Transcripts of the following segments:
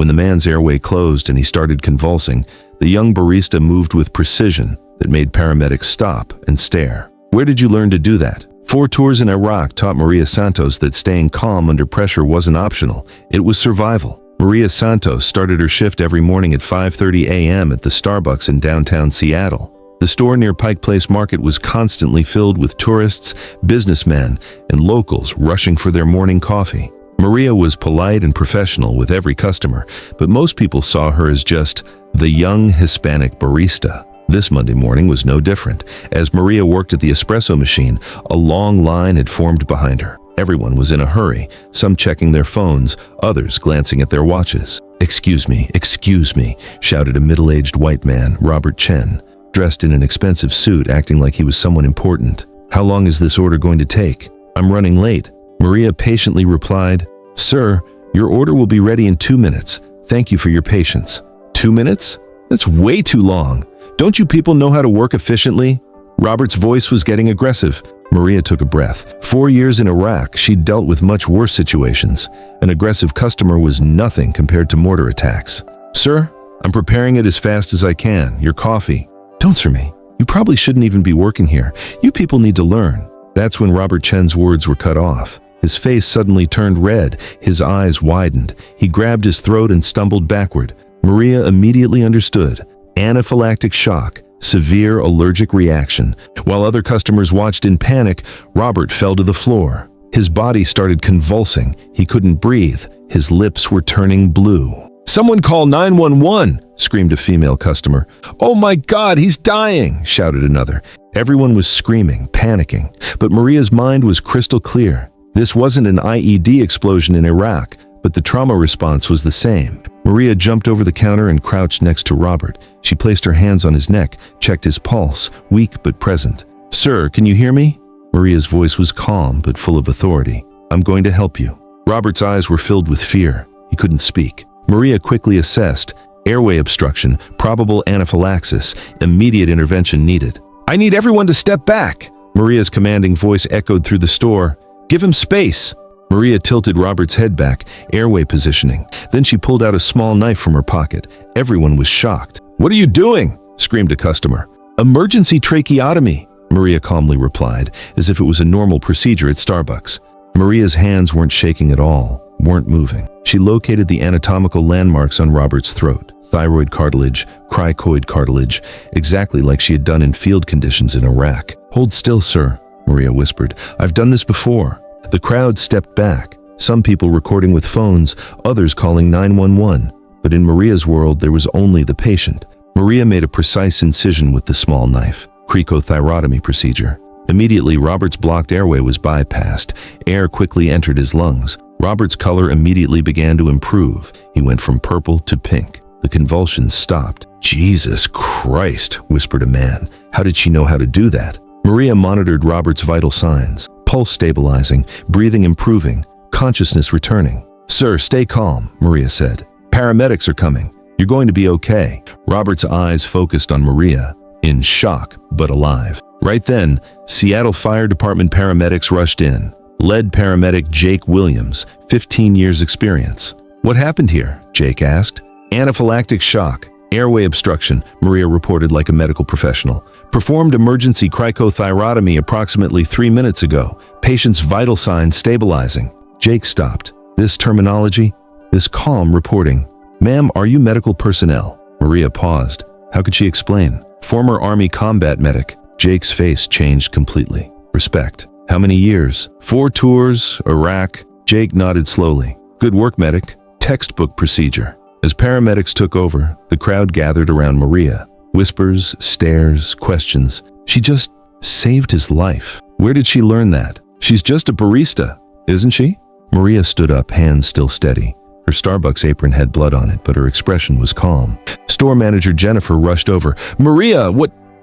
When the man's airway closed and he started convulsing, the young barista moved with precision that made paramedics stop and stare. "Where did you learn to do that?" 4 tours in Iraq taught Maria Santos that staying calm under pressure wasn't optional. It was survival. Maria Santos started her shift every morning at 5:30 a.m. at the Starbucks in downtown Seattle. The store near Pike Place Market was constantly filled with tourists, businessmen, and locals rushing for their morning coffee. Maria was polite and professional with every customer, but most people saw her as just the young Hispanic barista. This Monday morning was no different. As Maria worked at the espresso machine, a long line had formed behind her. Everyone was in a hurry, some checking their phones, others glancing at their watches. excuse me," shouted a middle-aged white man, Robert Chen, dressed in an expensive suit, acting like he was someone important. "How long is this order going to take? I'm running late." Maria patiently replied, "Sir, your order will be ready in 2 minutes. Thank you for your patience." 2 minutes? That's way too long. Don't you people know how to work efficiently? Robert's voice was getting aggressive. Maria took a breath. 4 years in Iraq, she'd dealt with much worse situations. An aggressive customer was nothing compared to mortar attacks. "Sir, I'm preparing it as fast as I can. Your coffee." "Don't sir me. You probably shouldn't even be working here. You people need to learn." That's when Robert Chen's words were cut off. His face suddenly turned red. His eyes widened. He grabbed his throat and stumbled backward. Maria immediately understood. Anaphylactic shock. Severe allergic reaction. While other customers watched in panic, Robert fell to the floor. His body started convulsing. He couldn't breathe. His lips were turning blue. "Someone call 911!" screamed a female customer. "Oh my God, he's dying!" shouted another. Everyone was screaming, panicking, but Maria's mind was crystal clear. This wasn't an IED explosion in Iraq, but the trauma response was the same. Maria jumped over the counter and crouched next to Robert. She placed her hands on his neck, checked his pulse, weak but present. "Sir, can you hear me?" Maria's voice was calm but full of authority. "I'm going to help you." Robert's eyes were filled with fear. He couldn't speak. Maria quickly assessed. Airway obstruction, probable anaphylaxis, immediate intervention needed. "I need everyone to step back!" Maria's commanding voice echoed through the store. "Give him space!" Maria tilted Robert's head back, airway positioning. Then she pulled out a small knife from her pocket. Everyone was shocked. "What are you doing?" screamed a customer. "Emergency tracheotomy," Maria calmly replied, as if it was a normal procedure at Starbucks. Maria's hands weren't shaking at all, weren't moving. She located the anatomical landmarks on Robert's throat. Thyroid cartilage, cricoid cartilage, exactly like she had done in field conditions in Iraq. "Hold still, sir," Maria whispered. "I've done this before." The crowd stepped back, some people recording with phones, others calling 911. But in Maria's world, there was only the patient. Maria made a precise incision with the small knife. Cricothyrotomy procedure. Immediately, Robert's blocked airway was bypassed. Air quickly entered his lungs. Robert's color immediately began to improve. He went from purple to pink. The convulsions stopped. "Jesus Christ," whispered a man. "How did she know how to do that?" Maria monitored Robert's vital signs. Pulse stabilizing, breathing improving, consciousness returning. "Sir, stay calm," Maria said. "Paramedics are coming. You're going to be okay." Robert's eyes focused on Maria, in shock but alive. Right then, Seattle Fire Department paramedics rushed in. Led paramedic Jake Williams, 15 years experience. "What happened here?" Jake asked. "Anaphylactic shock. Airway obstruction," Maria reported like a medical professional. "Performed emergency cricothyrotomy approximately 3 minutes ago. Patient's vital signs stabilizing." Jake stopped. This terminology, this calm reporting. "Ma'am, are you medical personnel?" Maria paused. How could she explain? "Former Army combat medic." Jake's face changed completely. "Respect. How many years?" "4 tours, Iraq." Jake nodded slowly. "Good work, medic. Textbook procedure." As paramedics took over, the crowd gathered around Maria. Whispers, stares, questions. She just saved his life. Where did she learn that? She's just a barista, isn't she? Maria stood up, hands still steady. Her Starbucks apron had blood on it, but her expression was calm. Store manager Jennifer rushed over. "Maria,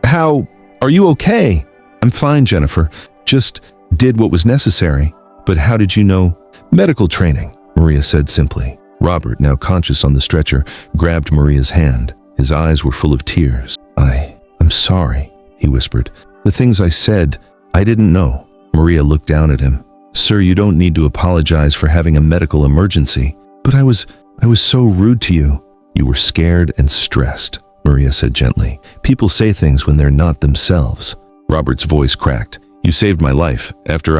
how, are you okay?" "I'm fine, Jennifer. Just did what was necessary." "But how did you know?" "Medical training," Maria said simply. Robert, now conscious on the stretcher, grabbed Maria's hand. His eyes were full of tears. I'm sorry," he whispered. "The things I said, I didn't know." Maria looked down at him. "Sir, you don't need to apologize for having a medical emergency. But I was I was so rude to you." "You were scared and stressed," Maria said gently. "People say things when they're not themselves." Robert's voice cracked. "You saved my life. After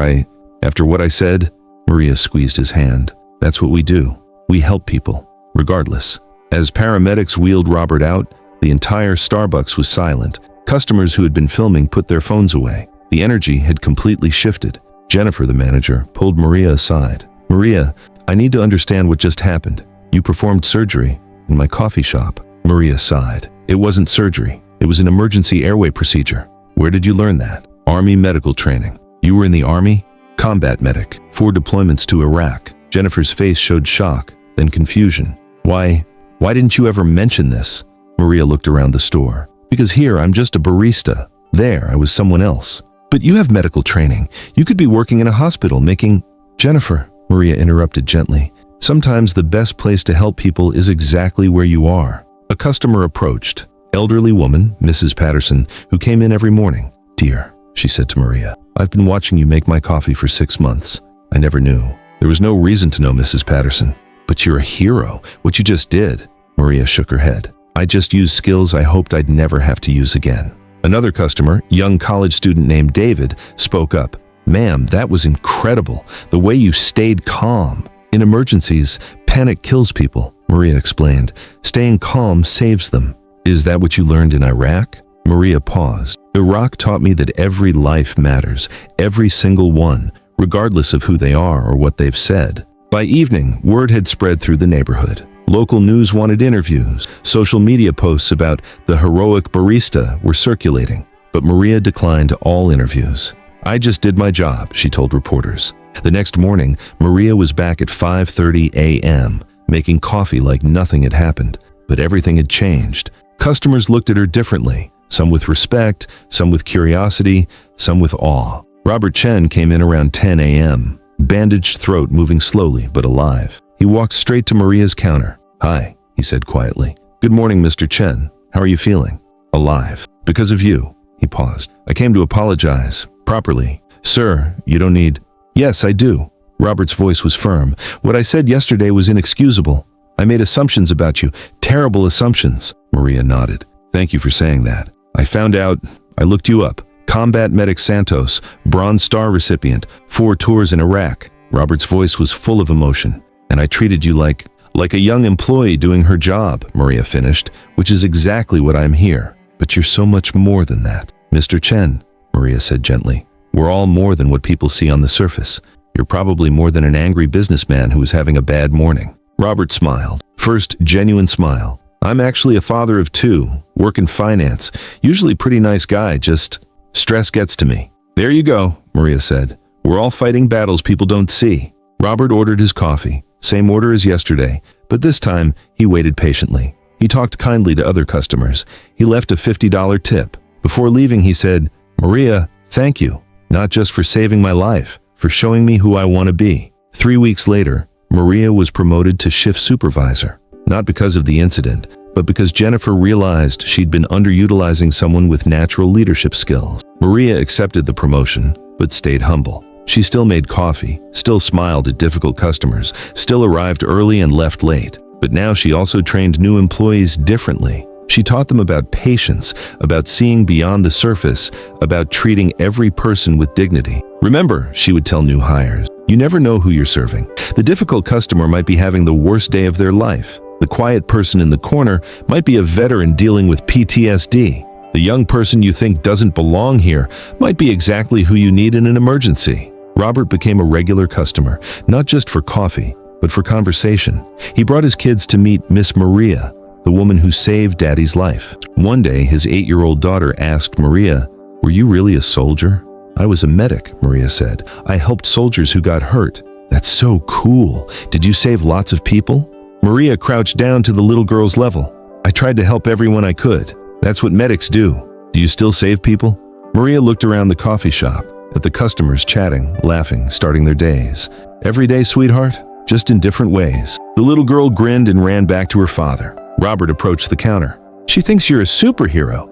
what I said?" Maria squeezed his hand. "That's what we do. We help people, regardless." As paramedics wheeled Robert out, the entire Starbucks was silent. Customers who had been filming put their phones away. The energy had completely shifted. Jennifer, the manager, pulled Maria aside. "Maria, I need to understand what just happened. You performed surgery in my coffee shop." Maria sighed. "It wasn't surgery. It was an emergency airway procedure." "Where did you learn that?" "Army medical training." "You were in the Army?" "Combat medic. 4 deployments to Iraq." Jennifer's face showed shock, then confusion. Why didn't you ever mention this?" Maria looked around the store. "Because here I'm just a barista. There I was someone else." "But you have medical training. You could be working in a hospital making—" "Jennifer," Maria interrupted gently, "sometimes the best place to help people is exactly where you are." A customer approached. Elderly woman, Mrs. Patterson, who came in every morning. "Dear," she said to Maria, "I've been watching you make my coffee for 6 months. I never knew." "There was no reason to know, Mrs. Patterson." "But you're a hero. What you just did." Maria shook her head. "I just used skills I hoped I'd never have to use again." Another customer, young college student named David, spoke up. "Ma'am, that was incredible. The way you stayed calm. In emergencies, panic kills people," Maria explained. "Staying calm saves them." "Is that what you learned in Iraq?" Maria paused. "Iraq taught me that every life matters, every single one, regardless of who they are or what they've said." By evening, word had spread through the neighborhood. Local news wanted interviews. Social media posts about the heroic barista were circulating. But Maria declined all interviews. "I just did my job," she told reporters. The next morning, Maria was back at 5:30 a.m., making coffee like nothing had happened. But everything had changed. Customers looked at her differently, some with respect, some with curiosity, some with awe. Robert Chen came in around 10 a.m., bandaged throat moving slowly but alive. He walked straight to Maria's counter. "Hi," he said quietly. "Good morning, Mr. Chen. How are you feeling?" "Alive. Because of you." He paused. "I came to apologize. Properly." "Sir, you don't need—" "Yes, I do." Robert's voice was firm. "What I said yesterday was inexcusable. I made assumptions about you. Terrible assumptions." Maria nodded. "Thank you for saying that. I found out. I looked you up. Combat medic Santos, Bronze Star recipient, 4 tours in Iraq." Robert's voice was full of emotion. "And I treated you like a young employee doing her job," Maria finished, "which is exactly what I'm here. But you're so much more than that." "Mr. Chen," Maria said gently, "we're all more than what people see on the surface. You're probably more than an angry businessman who is having a bad morning." Robert smiled. First, genuine smile. "I'm actually a father of 2, work in finance. Usually pretty nice guy, just stress gets to me." "There you go," Maria said. "We're all fighting battles people don't see." Robert ordered his coffee. Same order as yesterday, but this time he waited patiently. He talked kindly to other customers. He left a $50 tip. Before leaving, he said, "Maria, thank you, not just for saving my life, for showing me who I want to be." 3 weeks later, Maria was promoted to shift supervisor, not because of the incident, but because Jennifer realized she'd been underutilizing someone with natural leadership skills. Maria accepted the promotion, but stayed humble. She still made coffee, still smiled at difficult customers, still arrived early and left late. But now she also trained new employees differently. She taught them about patience, about seeing beyond the surface, about treating every person with dignity. "Remember," she would tell new hires, "you never know who you're serving. The difficult customer might be having the worst day of their life. The quiet person in the corner might be a veteran dealing with PTSD. The young person you think doesn't belong here might be exactly who you need in an emergency." Robert became a regular customer, not just for coffee, but for conversation. He brought his kids to meet Miss Maria, the woman who saved Daddy's life. One day, his 8-year-old daughter asked Maria, "Were you really a soldier?" "I was a medic," Maria said. "I helped soldiers who got hurt." "That's so cool. Did you save lots of people?" Maria crouched down to the little girl's level. "I tried to help everyone I could. That's what medics do." "Do you still save people?" Maria looked around the coffee shop, at the customers chatting, laughing, starting their days. "Every day, sweetheart, just in different ways." The little girl grinned and ran back to her father. Robert approached the counter. "She thinks you're a superhero."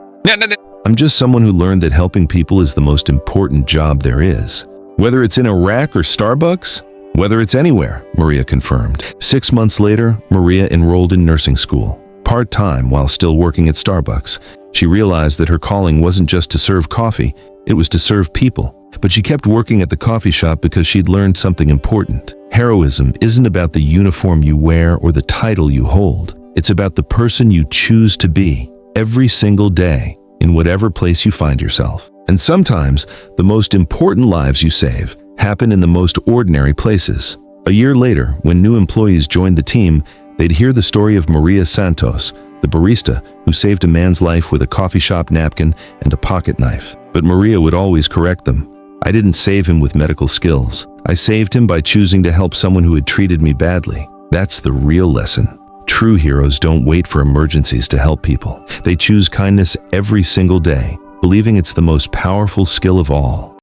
"I'm just someone who learned that helping people is the most important job there is. Whether it's in Iraq or Starbucks, Whether it's anywhere, Maria confirmed. 6 months later, Maria enrolled in nursing school. Part-time while still working at Starbucks, she realized that her calling wasn't just to serve coffee, it was to serve people. But she kept working at the coffee shop because she'd learned something important. Heroism isn't about the uniform you wear or the title you hold. It's about the person you choose to be every single day in whatever place you find yourself. And sometimes, the most important lives you save happen in the most ordinary places. A year later, when new employees joined the team, they'd hear the story of Maria Santos, the barista who saved a man's life with a coffee shop napkin and a pocket knife. But Maria would always correct them. I didn't save him with medical skills. I saved him by choosing to help someone who had treated me badly. That's the real lesson. True heroes don't wait for emergencies to help people. They choose kindness every single day, believing it's the most powerful skill of all.